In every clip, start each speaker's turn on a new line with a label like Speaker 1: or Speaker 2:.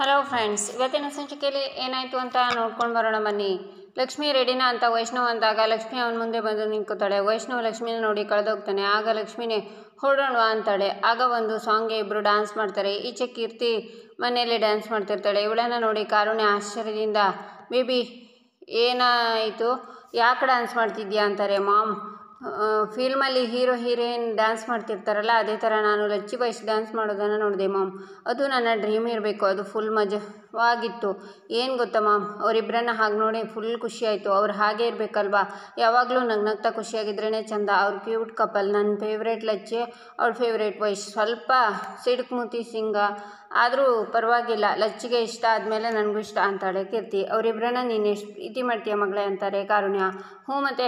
Speaker 1: Hello friends, ಇವತ್ತಿನ ಸಂಚಿಕೆಯಲ್ಲಿ ಏನಾಯಿತು ಅಂತ ನೋಡ್ಕೊಂಡು ಬರೋಣ ಬನ್ನಿ. ಲಕ್ಷ್ಮಿ ರೆಡಿನಾ ಅಂತ ವೈಷ್ಣವ್ ಅಂದಾಗ ಲಕ್ಷ್ಮಿ ಅವನ ಮುಂದೆ ಬಂದು ನಿಂತ್ಕೋತಾಳೆ. ವೈಷ್ಣವ್ ಲಕ್ಷ್ಮಿನ ನೋಡಿ ಕಳೆದೋಗ್ತಾನೆ. ಆಗ ಲಕ್ಷ್ಮಿನೇ ಹೊರಡೋಣ ಅಂತಾಳೆ. ಆಗ ಒಂದು ಸಾಂಗ್ಗೆ ಇಬ್ಬರು ಡ್ಯಾನ್ಸ್ ಮಾಡ್ತಾರೆ. ಈಚೆ ಕೀರ್ತಿ ಮನೆಯಲ್ಲೇ ಡ್ಯಾನ್ಸ್ ಮಾಡ್ತಿರ್ತಾಳೆ. ಇವಳನ್ನು ನೋಡಿ ಕಾರುಣ್ಯ ಆಶ್ಚರ್ಯದಿಂದ, ಬೇಬಿ ಏನಾಯಿತು, ಯಾಕೆ ಡ್ಯಾನ್ಸ್ ಮಾಡ್ತಿದ್ಯಾ ಅಂತಾರೆ. ಮಾಮ್, ಫಿಲ್ಮಲ್ಲಿ ಹೀರೋ ಹೀರೋಯಿನ್ ಡ್ಯಾನ್ಸ್ ಮಾಡ್ತಿರ್ತಾರಲ್ಲ, ಅದೇ ಥರ ನಾನು ಲಚ್ಚಿ ವಯಸ್ಸು ಡ್ಯಾನ್ಸ್ ಮಾಡೋದನ್ನು ನೋಡಿದೆ ಮಾಮ್. ಅದು ನನ್ನ ಡ್ರೀಮ್ ಇರಬೇಕು. ಅದು ಫುಲ್ ಮಜವಾಗಿತ್ತು. ಏನು ಗೊತ್ತಾ ಮಾಮ್, ಅವರಿಬ್ಬರನ್ನ ಹಾಗೆ ನೋಡಿ ಫುಲ್ ಖುಷಿಯಾಯಿತು. ಅವ್ರು ಹಾಗೆ ಇರಬೇಕಲ್ವಾ, ಯಾವಾಗಲೂ ನಗ್ನಗ್ತಾ ಖುಷಿಯಾಗಿದ್ರೇ ಚಂದ. ಅವ್ರು ಕ್ಯೂಟ್ ಕಪಲ್. ನನ್ನ ಫೇವ್ರೇಟ್ ಲಚ್ಚಿ, ಅವ್ರ ಫೇವ್ರೇಟ್ ವಯಸ್ಸು. ಸ್ವಲ್ಪ ಸಿಡುಕ್ಮೂತಿ ಸಿಂಗ ಆದರೂ ಪರವಾಗಿಲ್ಲ. ಲಚ್ಚಿಗೆ ಇಷ್ಟ ಆದಮೇಲೆ ನನಗೂ ಇಷ್ಟ ಅಂತಾಳೆ ಕೀರ್ತಿ. ಅವರಿಬ್ಬರನ್ನ ನೀನು ಎಷ್ಟು ಪ್ರೀತಿ ಮಾಡ್ತೀಯ ಮಗಳೇ ಅಂತಾರೆ ಕಾರುಣ್ಯ. ಹ್ಞೂ ಮತ್ತೆ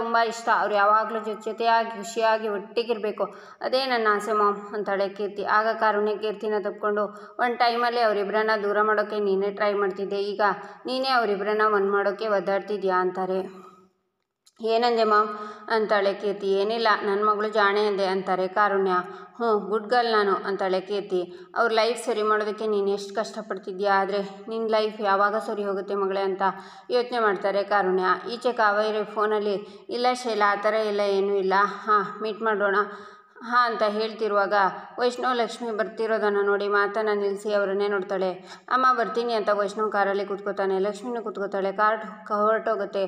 Speaker 1: ತುಂಬ ಇಷ್ಟ. ಅವ್ರು ಯಾವಾಗಲೂ ಜೊತೆಯಾಗಿ ಖುಷಿಯಾಗಿ ಒಟ್ಟಿಗಿರಬೇಕು, ಅದೇ ನನ್ನ ಆಸೆ ಮಾಮ್ ಅಂತಾಳೆ ಕೀರ್ತಿ. ಆಗ ಕಾರುಣ್ಯ ಕೀರ್ತಿನ ತಪ್ಪಿಕೊಂಡು, ಒಂದು ಟೈಮಲ್ಲಿ ಅವರಿಬ್ಬರನ್ನ ದೂರ ಮಾಡೋಕ್ಕೆ ನೀನೇ ಟ್ರೈ ಮಾಡ್ತಿದ್ದೆ, ಈಗ ನೀನೇ ಅವರಿಬ್ಬರನ್ನ ಒಂದು ಮಾಡೋಕ್ಕೆ ಒದ್ದಾಡ್ತಿದ್ಯಾ ಅಂತಾರೆ. ಏನಂದೆ ಮಾಮ್ ಅಂತಾಳೆ ಕೀರ್ತಿ. ಏನಿಲ್ಲ, ನನ್ನ ಮಗಳು ಜಾಣೆ ಅಂದೆ ಅಂತಾರೆ ಕಾರುಣ್ಯ. ಹ್ಞೂ, ಗುಡ್ ಗರ್ಲ್ ನಾನು ಅಂತಾಳೆ ಕೀರ್ತಿ. ಅವ್ರ ಲೈಫ್ ಸರಿ ಮಾಡೋದಕ್ಕೆ ನೀನು ಎಷ್ಟು ಕಷ್ಟಪಡ್ತಿದ್ಯಾ, ಆದರೆ ನಿನ್ನ ಲೈಫ್ ಯಾವಾಗ ಸರಿ ಹೋಗುತ್ತೆ ಮಗಳೇ ಅಂತ ಯೋಚನೆ ಮಾಡ್ತಾರೆ ಕಾರುಣ್ಯ. ಈಚೆ ಕಾವೇರಿ ಫೋನಲ್ಲಿ, ಇಲ್ಲ ಶೈಲಾ, ಆ ಥರ ಎಲ್ಲ ಏನೂ ಇಲ್ಲ, ಹಾಂ ಮೀಟ್ ಮಾಡೋಣ ಹಾಂ ಅಂತ ಹೇಳ್ತಿರುವಾಗ ವೈಷ್ಣವ್ ಲಕ್ಷ್ಮಿ ಬರ್ತಿರೋದನ್ನು ನೋಡಿ ಮಾತನ್ನು ನಿಲ್ಲಿಸಿ ಅವರನ್ನೇ ನೋಡ್ತಾಳೆ. ಅಮ್ಮ ಬರ್ತೀನಿ ಅಂತ ವೈಷ್ಣವ್ ಕಾರಲ್ಲಿ ಕೂತ್ಕೋತಾನೆ. ಲಕ್ಷ್ಮಿನೂ ಕೂತ್ಕೋತಾಳೆ. ಕಾರ್ ಹೊರಟೋಗುತ್ತೆ.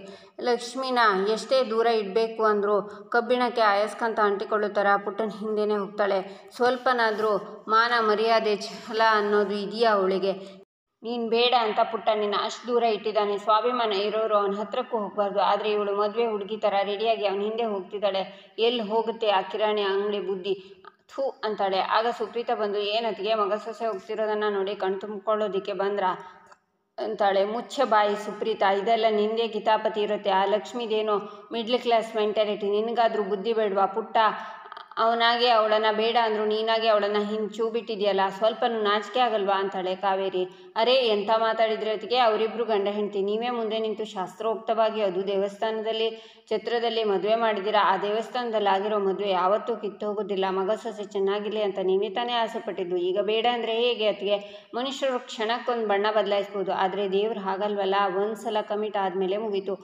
Speaker 1: ಲಕ್ಷ್ಮಿನ ಎಷ್ಟೇ ದೂರ ಇಡಬೇಕು ಅಂದರೂ ಕಬ್ಬಿಣಕ್ಕೆ ಅಯಸ್ಕಾಂತ ಅಂಟಿಕೊಳ್ಳೋ ಥರ ಪುಟ್ಟನ ಹಿಂದೆನೇ ಹೋಗ್ತಾಳೆ. ಸ್ವಲ್ಪನಾದರೂ ಮಾನ ಮರ್ಯಾದೆ ಛಲ ಅನ್ನೋದು ಇದೆಯಾ ಅವಳಿಗೆ? ನೀನು ಬೇಡ ಅಂತ ಪುಟ್ಟ ನಿನ್ನ ಅಷ್ಟು ದೂರ ಇಟ್ಟಿದ್ದಾನೆ. ಸ್ವಾಭಿಮಾನ ಇರೋರು ಅವನ ಹತ್ರಕ್ಕೂ ಹೋಗಬಾರ್ದು. ಆದರೆ ಇವಳು ಮದುವೆ ಹುಡುಗಿ ಥರ ರೆಡಿಯಾಗಿ ಅವನ ಹಿಂದೆ ಹೋಗ್ತಿದ್ದಾಳೆ. ಎಲ್ಲಿ ಹೋಗುತ್ತೆ ಆ ಕಿರಾಣಿ ಅಂಗಡಿ ಬುದ್ಧಿ, ಥೂ ಅಂತಾಳೆ. ಆಗ ಸುಪ್ರೀತಾ ಬಂದು, ಏನತ್ತಿಗೆ ಮಗ ಸೊಸೆ ಹೋಗ್ತಿರೋದನ್ನು ನೋಡಿ ಕಣ್ ತುಂಬಿಕೊಳ್ಳೋದಕ್ಕೆ ಬಂದ್ರ ಅಂತಾಳೆ. ಮುಚ್ಚೆ ಬಾಯಿ ಸುಪ್ರೀತಾ, ಇದೆಲ್ಲ ನಿಂದೇ ಕಿತಾಪತಿ ಇರುತ್ತೆ. ಆ ಲಕ್ಷ್ಮಿದೇನೋ ಮಿಡ್ಲ್ ಕ್ಲಾಸ್ ಮೆಂಟಾಲಿಟಿ. ನಿನಗಾದ್ರೂ ಬುದ್ಧಿ ಬೇಡವಾ ಪುಟ್ಟ? ಅವನಾಗೆ ಅವಳನ್ನು ಬೇಡ ಅಂದರು ನೀನಾಗೆ ಅವಳನ್ನು ಹಿಂದೆ ಚೂ ಬಿಟ್ಟಿದೆಯಲ್ಲ, ಸ್ವಲ್ಪನೂ ನಾಚಿಕೆ ಆಗಲ್ವಾ ಅಂತಾಳೆ ಕಾವೇರಿ. ಅರೇ ಎಂಥ ಮಾತಾಡಿದ್ರೆ ಅದಕ್ಕೆ, ಅವರಿಬ್ಬರು ಗಂಡ ಹೆಂಡತಿ, ನೀವೇ ಮುಂದೆ ನಿಂತು ಶಾಸ್ತ್ರೋಕ್ತವಾಗಿ ಅದು ದೇವಸ್ಥಾನದಲ್ಲಿ ಛತ್ರದಲ್ಲಿ ಮದುವೆ ಮಾಡಿದ್ದೀರಾ. ಆ ದೇವಸ್ಥಾನದಲ್ಲಿ ಆಗಿರೋ ಮದುವೆ ಯಾವತ್ತೂ ಕಿತ್ತು ಹೋಗೋದಿಲ್ಲ. ಮಗ ಸೊಸೆ ಚೆನ್ನಾಗಿರಲಿ ಅಂತ ನೀವೇ ತಾನೇ ಆಸೆ ಪಟ್ಟಿದ್ದು. ಈಗ ಬೇಡ ಅಂದರೆ ಹೇಗೆ ಅತ್ತಿಗೆ? ಮನುಷ್ಯರು ಕ್ಷಣಕ್ಕೊಂದು ಬಣ್ಣ ಬದಲಾಯಿಸ್ಬೋದು, ಆದರೆ ದೇವ್ರು ಹಾಗಲ್ವಲ್ಲ. ಒಂದು ಸಲ ಕಮಿಟ್ ಆದಮೇಲೆ ಮುಗೀತು.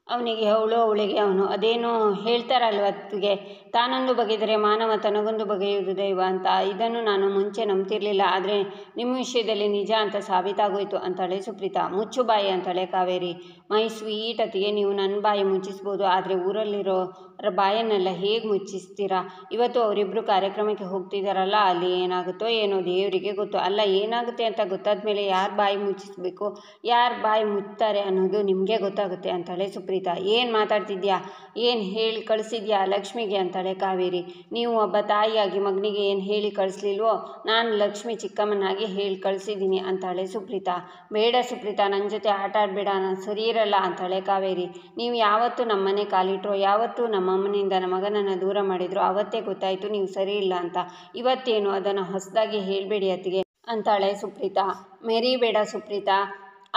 Speaker 1: ಅವನಿಗೆ ಅವಳು, ಅವಳಿಗೆ ಅವನು. ಅದೇನೋ ಹೇಳ್ತಾರಲ್ವ ಅತ್ತಿಗೆ, ತಾನೊಂದು ಬಗೆದರೆ ಮಾನವ ತನಗೊಂದು ಬಗೆಯುವುದು ದೈವ ಅಂತ. ಇದನ್ನು ನಾನು ಮುಂಚೆ ನಂಬ್ತಿರ್ಲಿಲ್ಲ, ಆದರೆ ನಿಮ್ಮ ವಿಷಯದಲ್ಲಿ ನಿಜ ಅಂತ ಸಾಬೀತಾಗೋಯ್ತು ಅಂತಾಳೆ ಸುಪ್ರೀತಾ. ಮುಚ್ಚು ಬಾಯಿ ಅಂತಾಳೆ ಕಾವೇರಿ. ಮೈ ಸ್ವೀಟ್ ಅತ್ತಿಗೆ, ನೀವು ನನ್ನ ಬಾಯಿ ಮುಚ್ಚಿಸ್ಬೋದು, ಆದರೆ ಊರಲ್ಲಿರೋರ ಬಾಯನ್ನೆಲ್ಲ ಹೇಗೆ ಮುಚ್ಚಿಸ್ತೀರಾ? ಇವತ್ತು ಅವರಿಬ್ಬರು ಕಾರ್ಯಕ್ರಮಕ್ಕೆ ಹೋಗ್ತಿದ್ದಾರಲ್ಲ, ಅಲ್ಲಿ ಏನಾಗುತ್ತೋ ಏನೋ ದೇವರಿಗೆ ಗೊತ್ತು. ಅಲ್ಲ, ಏನಾಗುತ್ತೆ ಅಂತ ಗೊತ್ತಾದ ಮೇಲೆ ಯಾರು ಬಾಯಿ ಮುಚ್ಚಿಸ್ಬೇಕು, ಯಾರು ಬಾಯಿ ಮುಚ್ತಾರೆ ಅನ್ನೋದು ನಿಮಗೆ ಗೊತ್ತಾಗುತ್ತೆ ಅಂತಾಳೆ ಸುಪ್ರೀತಾ. ಏನು ಮಾತಾಡ್ತಿದ್ಯಾ, ಏನು ಹೇಳಿ ಕಳಿಸಿದ್ಯಾ ಲಕ್ಷ್ಮಿಗೆ ಅಂತಾಳೆ ಕಾವೇರಿ. ನೀವು ಒಬ್ಬ ತಾಯಿಯಾಗಿ ಮಗನಿಗೆ ಏನು ಹೇಳಿ ಕಳಿಸ್ಲಿಲ್ವೋ, ನಾನು ಲಕ್ಷ್ಮಿ ಚಿಕ್ಕಮ್ಮನಾಗಿ ಹೇಳಿ ಕಳಿಸಿದ್ದೀನಿ ಅಂತಾಳೆ ಸುಪ್ರೀತಾ. ಬೇಡ ಸುಪ್ರೀತಾ, ನನ್ನ ಜೊತೆ ಆಟ ಆಡಬೇಡ, ನಾನು ಸರಿ ಇರಲ್ಲ ಅಂತಾಳೆ ಕಾವೇರಿ. ನೀವು ಯಾವತ್ತೂ ನಮ್ಮನೆ ಕಾಲಿಟ್ರೋ, ಯಾವತ್ತೂ ನಮ್ಮಮ್ಮನಿಂದ ನಮ್ಮ ಮಗನನ್ನು ದೂರ ಮಾಡಿದ್ರು, ಅವತ್ತೇ ಗೊತ್ತಾಯಿತು ನೀವು ಸರಿ ಇಲ್ಲ ಅಂತ. ಇವತ್ತೇನು ಅದನ್ನು ಹೊಸದಾಗಿ ಹೇಳಬೇಡಿ ಅತ್ತಿಗೆ ಅಂತಾಳೆ ಸುಪ್ರೀತಾ. ಮೆರಿಬೇಡ ಸುಪ್ರೀತಾ,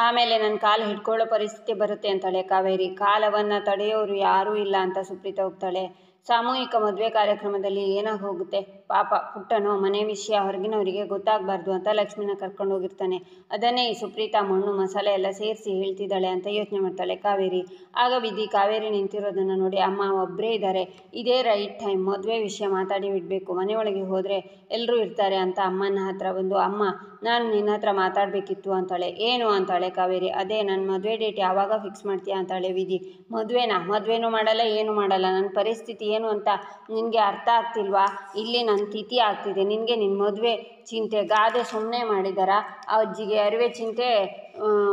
Speaker 1: ಆಮೇಲೆ ನನ್ನ ಕಾಲು ಹಿಡ್ಕೊಳ್ಳೋ ಪರಿಸ್ಥಿತಿ ಬರುತ್ತೆ ಅಂತಾಳೆ ಕಾವೇರಿ. ಕಾಲವನ್ನು ತಡೆಯೋರು ಯಾರೂ ಇಲ್ಲ ಅಂತ ಸುಪ್ರೀತಾ ಹೋಗ್ತಾಳೆ. ಸಾಮೂಹಿಕ ಮದುವೆ ಕಾರ್ಯಕ್ರಮದಲ್ಲಿ ಏನಾಗಿ ಹೋಗುತ್ತೆ ಪಾಪ, ಪುಟ್ಟನೋ ಮನೆ ವಿಷಯ ಹೊರಗಿನವರಿಗೆ ಗೊತ್ತಾಗಬಾರ್ದು ಅಂತ ಲಕ್ಷ್ಮಿನ ಕರ್ಕೊಂಡು ಹೋಗಿರ್ತಾನೆ. ಅದನ್ನೇ ಈ ಸುಪ್ರೀತಾ ಮಣ್ಣು ಮಸಾಲೆ ಎಲ್ಲ ಸೇರಿಸಿ ಹೇಳ್ತಿದ್ದಾಳೆ ಅಂತ ಯೋಚನೆ ಮಾಡ್ತಾಳೆ ಕಾವೇರಿ. ಆಗ ವಿಧಿ ಕಾವೇರಿ ನಿಂತಿರೋದನ್ನು ನೋಡಿ, ಅಮ್ಮ ಒಬ್ಬರೇ ಇದ್ದಾರೆ, ಇದೇ ರೈಟ್ ಟೈಮ್, ಮದುವೆ ವಿಷಯ ಮಾತಾಡಿ ಬಿಡಬೇಕು, ಮನೆಯೊಳಗೆ ಹೋದರೆ ಎಲ್ಲರೂ ಇರ್ತಾರೆ ಅಂತ ಅಮ್ಮನ ಹತ್ರ ಬಂದು, ಅಮ್ಮ ನಾನು ನಿನ್ನ ಹತ್ರ ಮಾತಾಡಬೇಕಿತ್ತು ಅಂತಾಳೆ. ಏನು ಅಂತಾಳೆ ಕಾವೇರಿ. ಅದೇ ನನ್ನ ಮದುವೆ ಡೇಟ್ ಯಾವಾಗ ಫಿಕ್ಸ್ ಮಾಡ್ತೀಯಾ ಅಂತಾಳೆ ವಿಧಿ. ಮದುವೆನೂ ಮಾಡಲ್ಲ, ಏನು ಮಾಡಲ್ಲ. ನನ್ನ ಪರಿಸ್ಥಿತಿ ಏನು ಅಂತ ನಿನಗೆ ಅರ್ಥ ಆಗ್ತಿಲ್ವಾ? ಇಲ್ಲಿ ನನ್ನ ತಿಥಿ ಆಗ್ತಿದೆ, ನಿನಗೆ ನಿನ್ನ ಮದುವೆ ಚಿಂತೆ. ಗಾದೆ ಸುಮ್ಮನೆ ಮಾಡಿದಾರ? ಅಜ್ಜಿಗೆ ಅರಿವೆ ಚಿಂತೆ,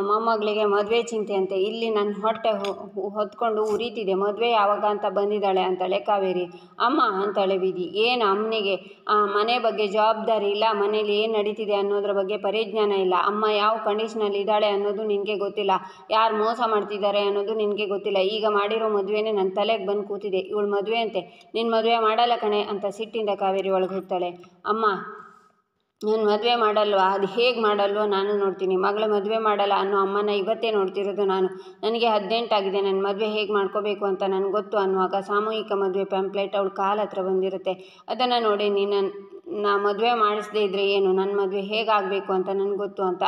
Speaker 1: ಮೊಮ್ಮಗಳಿಗೆ ಮದುವೆ ಚಿಂತೆ ಅಂತೆ. ಇಲ್ಲಿ ನನ್ನ ಹೊಟ್ಟೆ ಹೊತ್ಕೊಂಡು ಉರಿತಿದೆ, ಮದುವೆ ಯಾವಾಗ ಅಂತ ಬಂದಿದ್ದಾಳೆ ಅಂತಾಳೆ ಕಾವೇರಿ. ಅಮ್ಮ ಅಂತಾಳೆ ವಿಧಿ. ಏನು ಅಮ್ಮನಿಗೆ ಮನೆ ಬಗ್ಗೆ ಜವಾಬ್ದಾರಿ ಇಲ್ಲ, ಮನೇಲಿ ಏನು ನಡೀತಿದೆ ಅನ್ನೋದ್ರ ಬಗ್ಗೆ ಪರಿಜ್ಞಾನ ಇಲ್ಲ. ಅಮ್ಮ ಯಾವ ಕಂಡೀಷನಲ್ಲಿ ಇದ್ದಾಳೆ ಅನ್ನೋದು ನಿನಗೆ ಗೊತ್ತಿಲ್ಲ, ಯಾರು ಮೋಸ ಮಾಡ್ತಿದ್ದಾರೆ ಅನ್ನೋದು ನಿನಗೆ ಗೊತ್ತಿಲ್ಲ. ಈಗ ಮಾಡಿರೋ ಮದುವೆನೇ ನನ್ನ ತಲೆಗೆ ಬಂದು ಕೂತಿದೆ. ಇವಳು ಮದುವೆ ಅಂತೆ, ನಿನ್ನ ಮದುವೆ ಮಾಡಲ್ಲ ಕಣೆ ಅಂತ ಸಿಟ್ಟಿಂದ ಕಾವೇರಿ ಒಳಗೆ ಹೋಗ್ತಾಳೆ. ಅಮ್ಮ ನಾನು ಮದುವೆ ಮಾಡಲ್ವಾ, ಅದು ಹೇಗೆ ಮಾಡಲ್ವೋ ನಾನು ನೋಡ್ತೀನಿ. ಮಗಳ ಮದುವೆ ಮಾಡಲ್ಲ ಅನ್ನೋ ಅಮ್ಮನ ಇವತ್ತೇ ನೋಡ್ತಿರೋದು ನಾನು. ನನಗೆ 18 ಆಗಿದೆ, ನನ್ನ ಮದುವೆ ಹೇಗೆ ಮಾಡ್ಕೋಬೇಕು ಅಂತ ನನಗೆ ಗೊತ್ತು ಅನ್ನುವಾಗ ಸಾಮೂಹಿಕ ಮದುವೆ ಪ್ಯಾಂಪ್ಲೆಟ್ ಅವಳ ಕಾಲ ಹತ್ರ ಬಂದಿರುತ್ತೆ. ಅದನ್ನು ನೋಡಿ ನಾ ಮದುವೆ ಮಾಡಿಸದೇ ಇದ್ದರೆ ಏನು, ನನ್ನ ಮದುವೆ ಹೇಗಾಗಬೇಕು ಅಂತ ನನಗೆ ಗೊತ್ತು ಅಂತ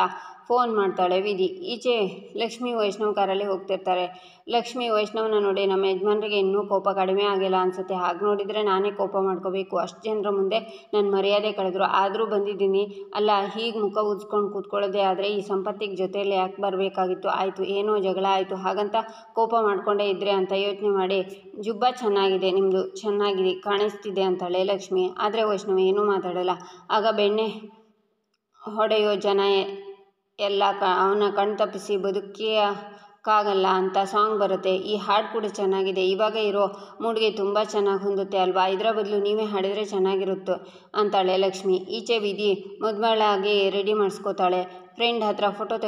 Speaker 1: ಫೋನ್ ಮಾಡ್ತಾಳೆ ವಿಧಿ. ಈಚೆ ಲಕ್ಷ್ಮಿ ವೈಷ್ಣವ್ ಕಾರಲ್ಲಿ ಹೋಗ್ತಿರ್ತಾರೆ. ಲಕ್ಷ್ಮಿ ವೈಷ್ಣವ್ನ ನೋಡಿ ನಮ್ಮ ಯಜಮಾನ್ರಿಗೆ ಇನ್ನೂ ಕೋಪ ಕಡಿಮೆ ಆಗಿಲ್ಲ ಅನಿಸುತ್ತೆ. ಹಾಗೆ ನೋಡಿದರೆ ನಾನೇ ಕೋಪ ಮಾಡ್ಕೋಬೇಕು. ಅಷ್ಟು ಜನರ ಮುಂದೆ ನನ್ನ ಮರ್ಯಾದೆ ಕಳೆದ್ರು, ಆದರೂ ಬಂದಿದ್ದೀನಿ ಅಲ್ಲ, ಹೀಗೆ ಮುಖ ಉಜ್ಕೊಂಡು ಕೂತ್ಕೊಳ್ಳೋದೇ ಆದರೆ ಈ ಸಂಪತ್ತಿಗೆ ಜೊತೆಯಲ್ಲಿ ಯಾಕೆ ಬರಬೇಕಾಗಿತ್ತು? ಆಯಿತು, ಏನೋ ಜಗಳ ಆಯಿತು ಹಾಗಂತ ಕೋಪ ಮಾಡಿಕೊಂಡೇ ಇದ್ದರೆ ಅಂತ ಯೋಚನೆ ಮಾಡಿ, ಜುಬ್ಬ ಚೆನ್ನಾಗಿದೆ ನಿಮ್ಮದು, ಚೆನ್ನಾಗಿದೆ ಕಾಣಿಸ್ತಿದೆ ಅಂತಾಳೆ ಲಕ್ಷ್ಮಿ. ಆದರೆ ವೈಷ್ಣವ್ ಏನೂ ಮಾತಾಡಲ್ಲ. ಆಗ ಬೆಣ್ಣೆ ಹೊಡೆಯೋ ಜನ ಎಲ್ಲ ಅವನ ಕಣ್ ತಪ್ಪಿಸಿ ಬದುಕಿಯಕ್ಕಾಗಲ್ಲ ಅಂತ ಸಾಂಗ್ ಬರುತ್ತೆ. ಈ ಹಾಡು ಕೂಡ ಚೆನ್ನಾಗಿದೆ, ಇವಾಗ ಇರೋ ಮೂಡ್ಗೆ ತುಂಬ ಚೆನ್ನಾಗಿ ಹೊಂದುತ್ತೆ ಅಲ್ವಾ, ಇದರ ಬದಲು ನೀವೇ ಹಾಡಿದರೆ ಚೆನ್ನಾಗಿರುತ್ತೆ ಅಂತಾಳೆ ಲಕ್ಷ್ಮಿ. ಈಚೆ ವಿಧಿ ಮದುಮಗಳಾಗಿ ರೆಡಿ ಮಾಡಿಸ್ಕೋತಾಳೆ. ಫ್ರೆಂಡ್ ಹತ್ರ ಫೋಟೋ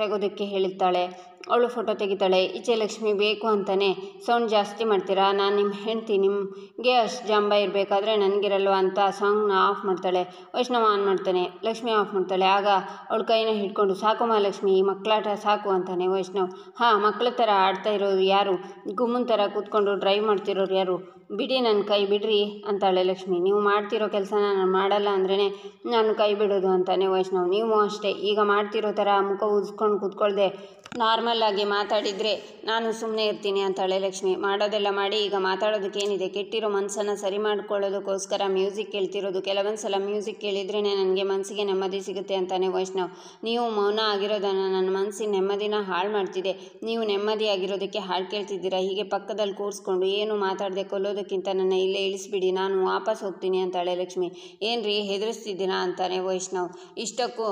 Speaker 1: ತೆಗೋದಕ್ಕೆ ಹೇಳಿರ್ತಾಳೆ. ಅವಳು ಫೋಟೋ ತೆಗಿತಾಳೆ. ಈಚೆ ಲಕ್ಷ್ಮಿ ಬೇಕು ಅಂತಲೇ ಸೌಂಡ್ ಜಾಸ್ತಿ ಮಾಡ್ತೀರಾ, ನಾನು ನಿಮ್ಮ ಹೆಂಡ್ತಿ, ನಿಮಗೆ ಅಷ್ಟು ಜಂಬ ಇರಬೇಕಾದ್ರೆ ನನಗಿರಲ್ವ ಅಂತ ಸಾಂಗ್ನ ಆಫ್ ಮಾಡ್ತಾಳೆ. ವೈಷ್ಣವ ಆನ್ ಮಾಡ್ತಾನೆ, ಲಕ್ಷ್ಮಿ ಆಫ್ ಮಾಡ್ತಾಳೆ. ಆಗ ಅವಳ ಕೈನ ಹಿಡ್ಕೊಂಡು, ಸಾಕು ಮಹಾಲಕ್ಷ್ಮಿ, ಈ ಮಕ್ಕಳಾಟ ಸಾಕು ಅಂತಾನೆ ವೈಷ್ಣವ್. ಹಾಂ, ಮಕ್ಕಳ ಥರ ಆಡ್ತಾ ಇರೋರು ಯಾರು, ಗುಮ್ಮನ ಥರ ಕೂತ್ಕೊಂಡು ಡ್ರೈವ್ ಮಾಡ್ತಿರೋರು ಯಾರು, ಬಿಡಿ ನನ್ನ ಕೈ ಬಿಡ್ರಿ ಅಂತಾಳೆ ಲಕ್ಷ್ಮಿ. ನೀವು ಮಾಡ್ತಿರೋ ಕೆಲಸನ ನಾನು ಮಾಡಲ್ಲ ಅಂದ್ರೇ ನಾನು ಕೈ ಬಿಡೋದು ಅಂತಾನೆ ವೈಷ್ಣವ್. ನೀವು ಅಷ್ಟೇ, ಈಗ ಮಾಡ್ತಿರೋ ಥರ ಮುಖ ಉಜ್ಕೊಂಡು ಕೂತ್ಕೊಳ್ದೆ ನಾರ್ಮಲ್ ಆಗಿ ಮಾತಾಡಿದರೆ ನಾನು ಸುಮ್ಮನೆ ಇರ್ತೀನಿ ಅಂತಾಳೆ ಲಕ್ಷ್ಮಿ. ಮಾಡೋದೆಲ್ಲ ಮಾಡಿ ಈಗ ಮಾತಾಡೋದಕ್ಕೇನಿದೆ, ಕೆಟ್ಟಿರೋ ಮನಸ್ಸನ್ನು ಸರಿ ಮಾಡ್ಕೊಳ್ಳೋದಕ್ಕೋಸ್ಕರ ಮ್ಯೂಸಿಕ್ ಕೇಳ್ತಿರೋದು. ಕೆಲವೊಂದು ಸಲ ಮ್ಯೂಸಿಕ್ ಕೇಳಿದ್ರೇ ನನಗೆ ಮನಸ್ಸಿಗೆ ನೆಮ್ಮದಿ ಸಿಗುತ್ತೆ ಅಂತಾನೆ ವೈಷ್ಣವ್. ನೀವು ಮೌನ ಆಗಿರೋದನ್ನು ನನ್ನ ಮನಸ್ಸಿನ ನೆಮ್ಮದಿನ ಹಾಳು ಮಾಡ್ತಿದೆ. ನೀವು ನೆಮ್ಮದಿಯಾಗಿರೋದಕ್ಕೆ ಹಾಡು ಕೇಳ್ತಿದ್ದೀರಾ, ಹೀಗೆ ಪಕ್ಕದಲ್ಲಿ ಕೂರಿಸ್ಕೊಂಡು ಏನು ಮಾತಾಡದೆ ಕೊಲ್ಲೋದಕ್ಕಿಂತ ನನ್ನ ಇಲ್ಲೇ ಇಳಿಸ್ಬಿಡಿ, ನಾನು ವಾಪಸ್ ಹೋಗ್ತೀನಿ ಅಂತಾಳೆ ಲಕ್ಷ್ಮಿ. ಏನ್ರಿ ಹೆದರಿಸ್ತಿದ್ದೀರಾ ಅಂತಾನೆ ವೈಷ್ಣವ್. ಇಷ್ಟಕ್ಕೂ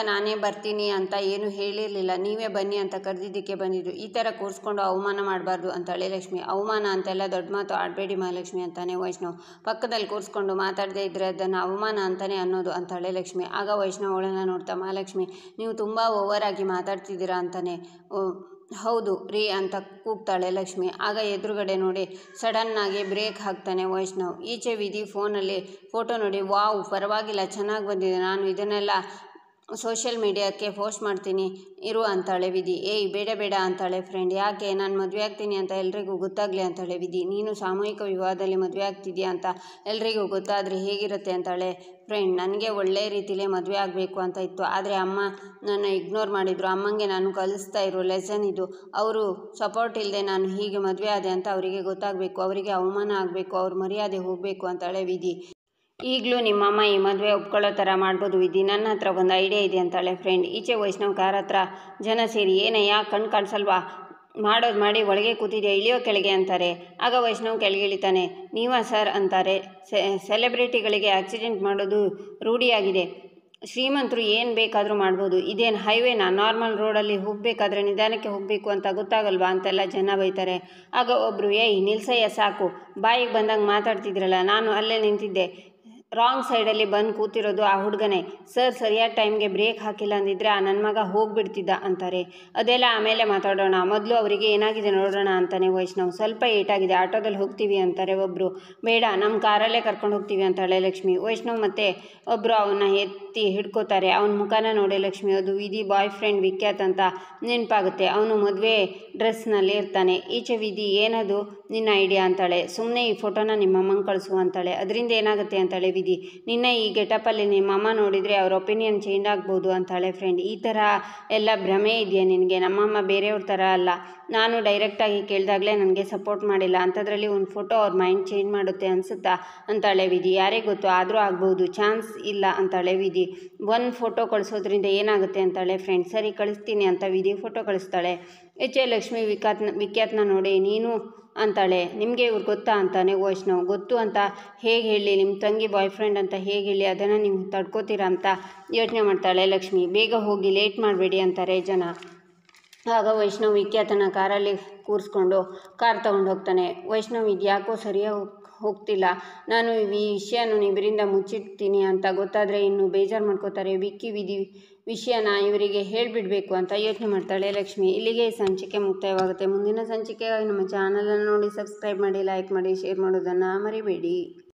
Speaker 1: ನಾನೇ ಬರ್ತೀನಿ ಅಂತ ಏನು ಹೇಳಿರಲಿಲ್ಲ, ನೀವೇ ಬನ್ನಿ ಅಂತ ಕರೆದಿದ್ದಕ್ಕೆ ಬಂದಿದ್ದು, ಈ ಥರ ಕೂರಿಸ್ಕೊಂಡು ಅವಮಾನ ಮಾಡಬಾರ್ದು ಅಂತಾಳೆ ಲಕ್ಷ್ಮಿ. ಅವಮಾನ ಅಂತೆಲ್ಲ ದೊಡ್ಡ ಮಾತು ಆಡಬೇಡಿ ಮಹಾಲಕ್ಷ್ಮಿ ಅಂತಾನೆ ವೈಷ್ಣವ್. ಪಕ್ಕದಲ್ಲಿ ಕೂರಿಸ್ಕೊಂಡು ಮಾತಾಡದೇ ಇದ್ದರೆ ಅದನ್ನು ಅವಮಾನ ಅಂತಾನೆ ಅನ್ನೋದು ಅಂತಾಳೆ ಲಕ್ಷ್ಮಿ. ಆಗ ವೈಷ್ಣವ್ ಅವಳನ್ನು ನೋಡ್ತಾ, ಮಹಾಲಕ್ಷ್ಮಿ ನೀವು ತುಂಬ ಓವರಾಗಿ ಮಾತಾಡ್ತಿದ್ದೀರಾ ಅಂತಾನೆ. ಹೌದು ರೀ ಅಂತ ಕೂಗ್ತಾಳೆ ಲಕ್ಷ್ಮಿ. ಆಗ ಎದುರುಗಡೆ ನೋಡಿ ಸಡನ್ನಾಗಿ ಬ್ರೇಕ್ ಹಾಕ್ತಾನೆ ವೈಷ್ಣವ್. ಈಚೆ ವಿಧಿ ಫೋನಲ್ಲಿ ಫೋಟೋ ನೋಡಿ, ವಾವ್ ಪರವಾಗಿಲ್ಲ ಚೆನ್ನಾಗಿ ಬಂದಿದೆ, ನಾನು ಇದನ್ನೆಲ್ಲ ಸೋಷಿಯಲ್ ಮೀಡಿಯಾಕ್ಕೆ ಪೋಸ್ಟ್ ಮಾಡ್ತೀನಿ ಇರು ಅಂತಾಳೆ ವಿಧಿ. ಏಯ್ ಬೇಡ ಅಂತಾಳೆ ಫ್ರೆಂಡ್. ಯಾಕೆ? ನಾನು ಮದುವೆ ಆಗ್ತೀನಿ ಅಂತ ಎಲ್ರಿಗೂ ಗೊತ್ತಾಗಲಿ ಅಂತಾಳೆ ವಿಧಿ. ನೀನು ಸಾಮೂಹಿಕ ವಿವಾಹದಲ್ಲಿ ಮದುವೆ ಆಗ್ತಿದ್ಯಾ ಅಂತ ಎಲ್ರಿಗೂ ಗೊತ್ತಾದರೆ ಹೇಗಿರುತ್ತೆ ಅಂತಾಳೆ ಫ್ರೆಂಡ್. ನನಗೆ ಒಳ್ಳೆ ರೀತಿಲೇ ಮದುವೆ ಆಗಬೇಕು ಅಂತ ಇತ್ತು, ಆದರೆ ಅಮ್ಮ ನನ್ನ ಇಗ್ನೋರ್ ಮಾಡಿದರು. ಅಮ್ಮಂಗೆ ನಾನು ಕಲಿಸ್ತಾ ಇರೋ ಲೆಸನ್ ಇದು. ಅವರು ಸಪೋರ್ಟ್ ಇಲ್ಲದೆ ನಾನು ಹೀಗೆ ಮದುವೆ ಆದೆ ಅಂತ ಅವರಿಗೆ ಗೊತ್ತಾಗಬೇಕು, ಅವರಿಗೆ ಅವಮಾನ ಆಗಬೇಕು, ಅವ್ರ ಮರ್ಯಾದೆ ಹೋಗಬೇಕು ಅಂತಾಳೆ ವಿಧಿ. ಈಗಲೂ ನಿಮ್ಮಮ್ಮ ಈ ಮದುವೆ ಒಪ್ಕೊಳ್ಳೋ ಥರ ಮಾಡ್ಬೋದು ವಿಧಿ, ನನ್ನ ಹತ್ರ ಒಂದು ಐಡಿಯಾ ಇದೆ ಅಂತಾಳೆ ಫ್ರೆಂಡ್. ಈಚೆ ವೈಷ್ಣವ್ ಕಾರ್ ಹತ್ರ ಜನ ಸೇರಿ, ಏನಯ್ಯ ಕಣ್ಣು ಕಾಣಿಸಲ್ವಾ, ಮಾಡೋದು ಮಾಡಿ ಒಳಗೆ ಕೂತಿದೆಯಾ, ಇಳಿಯೋ ಕೆಳಗೆ ಅಂತಾರೆ. ಆಗ ವೈಷ್ಣವ್ ಕೆಳಗಿಳಿತಾನೆ. ನೀವಾ ಸರ್ ಅಂತಾರೆ. ಸೆಲೆಬ್ರಿಟಿಗಳಿಗೆ ಆಕ್ಸಿಡೆಂಟ್ ಮಾಡೋದು ರೂಢಿಯಾಗಿದೆ, ಶ್ರೀಮಂತರು ಏನು ಬೇಕಾದರೂ ಮಾಡ್ಬೋದು, ಇದೇನು ಹೈವೇನಾ, ನಾರ್ಮಲ್ ರೋಡಲ್ಲಿ ಹೋಗಬೇಕಾದ್ರೆ ನಿಧಾನಕ್ಕೆ ಹೋಗಬೇಕು ಅಂತ ಗೊತ್ತಾಗಲ್ವಾ ಅಂತೆಲ್ಲ ಜನ ಬೈತಾರೆ. ಆಗ ಒಬ್ಬರು, ಏಯ್ ನಿಲ್ಸಯ್ಯ ಸಾಕು, ಬಾಯಿಗೆ ಬಂದಂಗೆ ಮಾತಾಡ್ತಿದ್ರಲ್ಲ, ನಾನು ಅಲ್ಲೇ ನಿಂತಿದ್ದೆ, ರಾಂಗ್ ಸೈಡಲ್ಲಿ ಬಂದು ಕೂತಿರೋದು ಆ ಹುಡುಗನೇ, ಸರ್ ಸರಿಯಾದ ಟೈಮ್ಗೆ ಬ್ರೇಕ್ ಹಾಕಿಲ್ಲ ಅಂದಿದ್ರೆ ಆ ನನ್ನ ಮಗ ಹೋಗಿಬಿಡ್ತಿದ್ದ ಅಂತಾರೆ. ಅದೆಲ್ಲ ಆಮೇಲೆ ಮಾತಾಡೋಣ, ಮೊದಲು ಅವರಿಗೆ ಏನಾಗಿದೆ ನೋಡೋಣ ಅಂತಾನೆ ವೈಷ್ಣವ್. ಸ್ವಲ್ಪ ಏಟಾಗಿದೆ, ಆಟೋದಲ್ಲಿ ಹೋಗ್ತೀವಿ ಅಂತಾರೆ ಒಬ್ಬರು. ಬೇಡ ನಮ್ಮ ಕಾರಲ್ಲೇ ಕರ್ಕೊಂಡು ಹೋಗ್ತೀವಿ ಅಂತಾಳೆ ಲಕ್ಷ್ಮಿ. ವೈಷ್ಣವ್ ಮತ್ತೆ ಒಬ್ಬರು ಅವನ್ನ ಎತ್ತಿ ಹಿಡ್ಕೋತಾರೆ. ಅವನ ಮುಖನ ನೋಡಿ ಲಕ್ಷ್ಮಿ, ಅದು ವಿಧಿ ಬಾಯ್ ಫ್ರೆಂಡ್ ವಿಖ್ಯಾತ್ ಅಂತ ನೆನಪಾಗುತ್ತೆ. ಅವನು ಮದುವೆ ಡ್ರೆಸ್ನಲ್ಲಿ ಇರ್ತಾನೆ. ಈಚೆ ವಿಧಿ, ಏನದು ನಿನ್ನ ಐಡಿಯಾ ಅಂತಾಳೆ. ಸುಮ್ಮನೆ ಈ ಫೋಟೋನ ನಿಮ್ಮಮ್ಮಂಗೆ ಕಳಿಸು ಅಂತಾಳೆ. ಅದರಿಂದ ಏನಾಗುತ್ತೆ ಅಂತಾಳೆ ವಿಧಿ. ನಿನ್ನ ಈ ಗೆಟಪಲ್ಲಿ ನಿಮ್ಮಮ್ಮ ನೋಡಿದರೆ ಅವ್ರ ಒಪಿನಿಯನ್ ಚೇಂಜ್ ಆಗ್ಬೋದು ಅಂತಾಳೆ ಫ್ರೆಂಡ್. ಈ ಥರ ಎಲ್ಲ ಭ್ರಮೆ ಇದೆಯಾ ನಿನಗೆ? ನಮ್ಮಮ್ಮ ಬೇರೆಯವ್ರ ಥರ ಅಲ್ಲ, ನಾನು ಡೈರೆಕ್ಟಾಗಿ ಕೇಳಿದಾಗಲೇ ನನಗೆ ಸಪೋರ್ಟ್ ಮಾಡಿಲ್ಲ, ಅಂಥದ್ರಲ್ಲಿ ಒಂದು ಫೋಟೋ ಅವ್ರ ಮೈಂಡ್ ಚೇಂಜ್ ಮಾಡುತ್ತೆ ಅನಿಸುತ್ತಾ ಅಂತಾಳೆ ವಿಧಿ. ಯಾರಿಗೆ ಗೊತ್ತು, ಆದರೂ ಆಗ್ಬೋದು, ಚಾನ್ಸ್ ಇಲ್ಲ ಅಂತಾಳೆ ವಿಧಿ. ಒಂದು ಫೋಟೋ ಕಳಿಸೋದ್ರಿಂದ ಏನಾಗುತ್ತೆ ಅಂತಾಳೆ ಫ್ರೆಂಡ್. ಸರಿ ಕಳಿಸ್ತೀನಿ ಅಂತ ವಿಧಿ ಫೋಟೋ ಕಳಿಸ್ತಾಳೆ. ಎಚ್ ಎ ಲಕ್ಷ್ಮಿ ವಿಖ್ಯಾತ್ನ ನೋಡಿ, ನೀನು ಅಂತಾಳೆ. ನಿಮಗೆ ಇವ್ರು ಗೊತ್ತಾ ಅಂತಾನೆ ವೈಷ್ಣವ್. ಗೊತ್ತು ಅಂತ ಹೇಗೆ ಹೇಳಿ, ನಿಮ್ಮ ತಂಗಿ ಬಾಯ್ ಫ್ರೆಂಡ್ ಅಂತ ಹೇಗೆ ಹೇಳಿ, ಅದನ್ನು ನೀವು ತಡ್ಕೋತೀರಾ ಅಂತ ಯೋಚನೆ ಮಾಡ್ತಾಳೆ ಲಕ್ಷ್ಮಿ. ಬೇಗ ಹೋಗಿ, ಲೇಟ್ ಮಾಡಬೇಡಿ ಅಂತಾರೆ ಜನ. ಆಗ ವೈಷ್ಣವ್ ವಿಖ್ಯಾತನ ಕಾರಲ್ಲಿ ಕೂರಿಸ್ಕೊಂಡು ಕಾರ್ ತೊಗೊಂಡು ಹೋಗ್ತಾನೆ. ವೈಷ್ಣವ್ ಇದ್ಯಾಕೋ ಸರಿಯಾಗಿ ಹೋಗ್ತಿಲ್ಲ, ನಾನು ಈ ವಿಷಯನೂ ಇವರಿಂದ ಮುಚ್ಚಿಡ್ತೀನಿ ಅಂತ ಗೊತ್ತಾದರೆ ಇನ್ನು ಬೇಜಾರು ಮಾಡ್ಕೋತಾರೆ, ವಿಕ್ಕಿ ವಿಧಿ ವಿಷಯನ ಇವರಿಗೆ ಹೇಳಿಬಿಡಬೇಕು ಅಂತ ಯೋಚನೆ ಮಾಡ್ತಾಳೆ ಲಕ್ಷ್ಮಿ. ಇಲ್ಲಿಗೆ ಸಂಚಿಕೆ ಮುಕ್ತಾಯವಾಗುತ್ತೆ. ಮುಂದಿನ ಸಂಚಿಕೆಗಾಗಿ ನಮ್ಮ ಚಾನಲನ್ನು ನೋಡಿ ಸಬ್ಸ್ಕ್ರೈಬ್ ಮಾಡಿ, ಲೈಕ್ ಮಾಡಿ, ಶೇರ್ ಮಾಡೋದನ್ನು ಮರಿಬೇಡಿ.